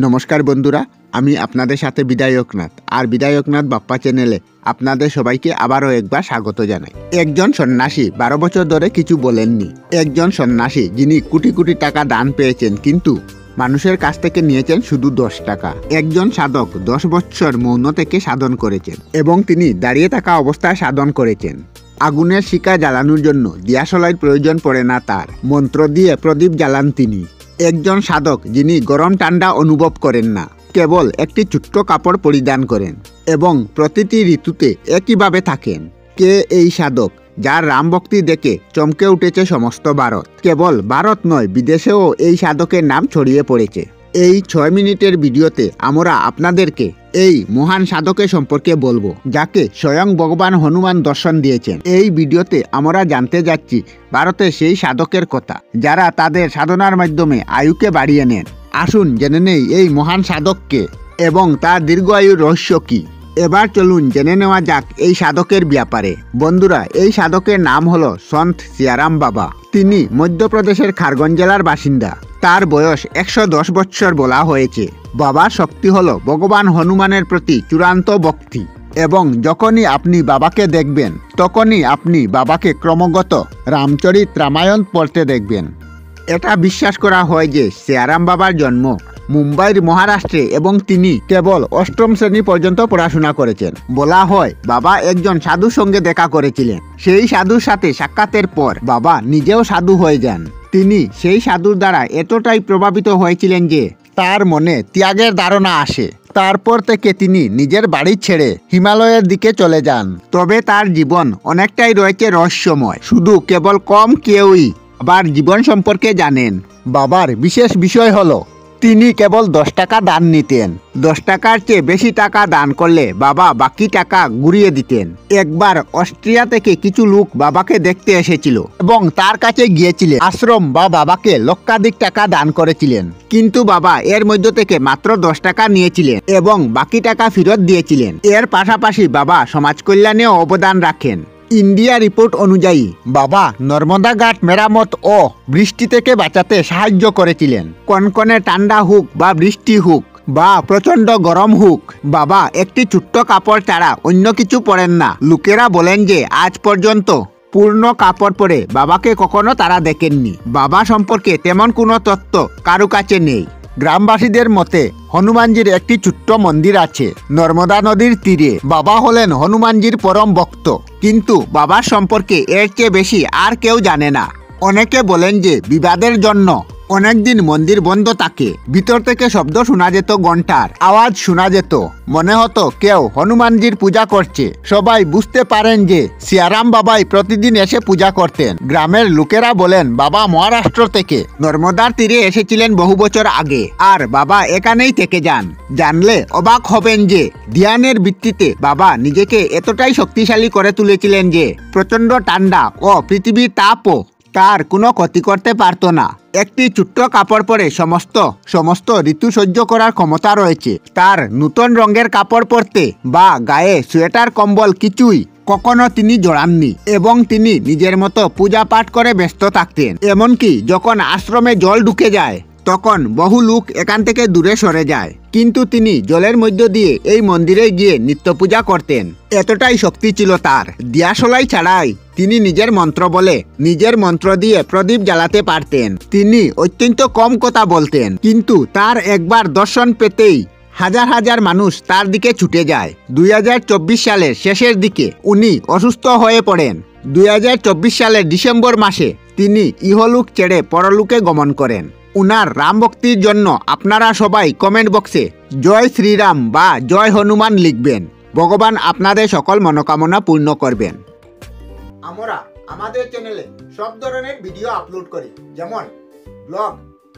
নমস্কার বন্ধুরা, আমি আপনাদের সাথে বিদায়কনাথ আর বিদায়কনাথ বাপ্পা চ্যানেলে আপনাদের সবাইকে আবারও একবার স্বাগত জানাই। একজন সন্ন্যাসী 12 বছর ধরে কিছু বলেননি। একজন সন্ন্যাসী যিনি কোটি কোটি টাকা দান পেয়েছেন কিন্তু মানুষের কাছ থেকে নিয়েছেন শুধু 10 টাকা। একজন সাধক 10 বছর মৌন থেকে সাধন করেছেন এবং তিনি দাঁড়িয়ে থাকা অবস্থায় সাধন করেছেন। আগুনের শিখা জ্বালানোর জন্য দিয়াশলাইয়ের প্রয়োজন পড়ে না তার, মন্ত্র দিয়ে প্রদীপ জ্বালান তিনি। একজন সাধক যিনি গরম ঠান্ডা অনুভব করেন না, কেবল একটি ছোট্ট কাপড় পরিধান করেন এবং প্রতিটি ঋতুতে একইভাবে থাকেন। কে এই সাধক যার রামভক্তি দেখে চমকে উঠেছে সমস্ত ভারত? কেবল ভারত নয়, বিদেশেও এই সাধকের নাম ছড়িয়ে পড়েছে। এই 6 মিনিটের ভিডিওতে আমরা আপনাদেরকে এই মহান সাধকের সম্পর্কে বলবো, যাকে স্বয়ং ভগবান হনুমান দর্শন দিয়েছেন। এই ভিডিওতে আমরা জানতে যাচ্ছি ভারতের সেই সাধকের কথা যারা তাদের সাধনার মাধ্যমে আয়ুকে বাড়িয়ে নেন। আসুন জেনে নেই এই মহান সাধককে এবং তার দীর্ঘায়ুর রহস্য কি। এবার চলুন জেনে নেওয়া যাক এই সাধকের ব্যাপারে। বন্ধুরা, এই সাধকের নাম হলো সন্ত সিয়ারাম বাবা। তিনি মধ্যপ্রদেশের খারগঞ্জ জেলার বাসিন্দা। তার বয়স 110 বছর বলা হয়েছে। বাবার শক্তি হলো ভগবান হনুমানের প্রতি চূড়ান্ত ভক্তি এবং যখনই আপনি বাবাকে দেখবেন তখনই আপনি বাবাকে ক্রমাগত রামচরিত রামায়ণ পড়তে দেখবেন। এটা বিশ্বাস করা হয় যে সিয়ারাম বাবার জন্ম মুম্বাইয়ের মহারাষ্ট্রে এবং তিনি কেবল 8ম শ্রেণী পর্যন্ত পড়াশোনা করেছেন। বলা হয় বাবা একজন সাধুর সঙ্গে দেখা করেছিলেন। সেই সাধুর সাথে সাক্ষাতের পর বাবা নিজেও সাধু হয়ে যান। তিনি সেই সাধুর দ্বারা এতটাই প্রভাবিত হয়েছিলেন যে তার মনে ত্যাগের ধারণা আসে। তারপর থেকে তিনি নিজের বাড়ি ছেড়ে হিমালয়ের দিকে চলে যান। তবে তার জীবন অনেকটাই রয়েছে রহস্যময়। শুধু কেবল কম কেউই বাবার জীবন সম্পর্কে জানেন। বাবার বিশেষ বিষয় হলো তিনি কেবল 10 টাকা দান নিতেন। 10 টাকার চেয়ে বেশি টাকা দান করলে বাবা বাকি টাকা ঘুরিয়ে দিতেন। একবার অস্ট্রিয়া থেকে কিছু লোক বাবাকে দেখতে এসেছিল এবং তার কাছে গিয়েছিলেন। আশ্রম বা বাবাকে লক্ষাধিক টাকা দান করেছিলেন, কিন্তু বাবা এর মধ্য থেকে মাত্র 10 টাকা নিয়েছিলেন এবং বাকি টাকা ফেরত দিয়েছিলেন। এর পাশাপাশি বাবা সমাজ কল্যাণেও অবদান রাখেন। ইন্ডিয়া রিপোর্ট অনুযায়ী বাবা নর্মদা ঘাট মেরামত ও বৃষ্টি থেকে বাঁচাতে সাহায্য করেছিলেন। কনকনে ঠান্ডা হোক বা বৃষ্টি হোক বা প্রচন্ড গরম হোক, বাবা একটি ছোট্ট কাপড় ছাড়া অন্য কিছু পরেন না। লোকেরা বলেন যে আজ পর্যন্ত পূর্ণ কাপড় পরে বাবাকে কখনো তারা দেখেননি। বাবা সম্পর্কে তেমন কোনো তথ্য কারো কাছে নেই। গ্রামবাসীদের মতে হনুমানজির একটি ছোট্ট মন্দির আছে নর্মদা নদীর তীরে। বাবা হলেন হনুমানজির পরম ভক্ত, কিন্তু বাবার সম্পর্কে এর চেয়ে বেশি আর কেউ জানে না। অনেকে বলেন যে বিবাদের জন্য অনেকদিন মন্দির বন্ধ থাকে। ভিতর থেকে শব্দ শোনা যেত, ঘন্টার আওয়াজ শোনা যেত, মনে হতো কেউ হনুমানজির পূজা করছে। সবাই বুঝতে পারেন যে সিয়ারাম বাবাই প্রতিদিন এসে পূজা করতেন। গ্রামের লোকেরা বলেন বাবা মহারাষ্ট্র থেকে নর্মদার তীরে এসেছিলেন বহু বছর আগে আর বাবা এখানেই থেকে যান। জানলে অবাক হবেন যে ধ্যানের ভিত্তিতে বাবা নিজেকে এতটাই শক্তিশালী করে তুলেছিলেন যে প্রচন্ড ঠান্ডা ও পৃথিবীর তাপও তার কোনো ক্ষতি করতে পারত না। একটি ছোট্ট কাপড় পরে সমস্ত ঋতু সহ্য করার ক্ষমতা রয়েছে তার। নতুন রঙের কাপড় পরতে বা গায়ে সোয়েটার কম্বল কিছুই কখনো তিনি জড়াননি এবং তিনি নিজের মতো পূজা পাঠ করে ব্যস্ত থাকতেন। এমনকি যখন আশ্রমে জল ঢুকে যায় তখন বহু লোক এখান থেকে দূরে সরে যায়, কিন্তু তিনি জলের মধ্য দিয়ে এই মন্দিরে গিয়ে নিত্য পূজা করতেন। এতটাই শক্তি ছিল তার। দিয়াশলাই ছাড়াই তিনি নিজের মন্ত্র বলে নিজের মন্ত্র দিয়ে প্রদীপ জ্বালাতে পারতেন। তিনি অত্যন্ত কম কথা বলতেন, কিন্তু তার একবার দর্শন পেতেই হাজার হাজার মানুষ তার দিকে ছুটে যায়। 2024 সালের শেষের দিকে উনি অসুস্থ হয়ে পড়েন। 2024 সালের ডিসেম্বর মাসে তিনি ইহলোক ছেড়ে পরলোকে গমন করেন। উনার রাম ভক্তির জন্য আপনারা সবাই কমেন্ট বক্সে জয় শ্রীরাম বা জয় হনুমান লিখবেন। ভগবান আপনাদের সকল মনোকামনা পূর্ণ করবেন। আমরা আমাদের চ্যানেলে সব ধরনের ভিডিও আপলোড করি, যেমন ব্লগ,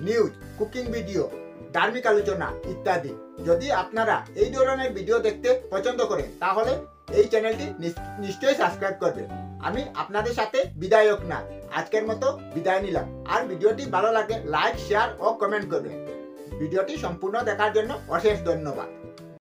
নিউজ, কুকিং ভিডিও, ধার্মিক আলোচনা ইত্যাদি। যদি আপনারা এই ধরনের ভিডিও দেখতে পছন্দ করেন তাহলে এই চ্যানেলটি নিশ্চয়ই সাবস্ক্রাইব করবেন। আমি আপনাদের সাথে বিদায়কনাথ আজকের মতো বিদায় নিলাম। আর ভিডিওটি ভালো লাগলে লাইক, শেয়ার ও কমেন্ট করবেন। ভিডিওটি সম্পূর্ণ দেখার জন্য অশেষ ধন্যবাদ।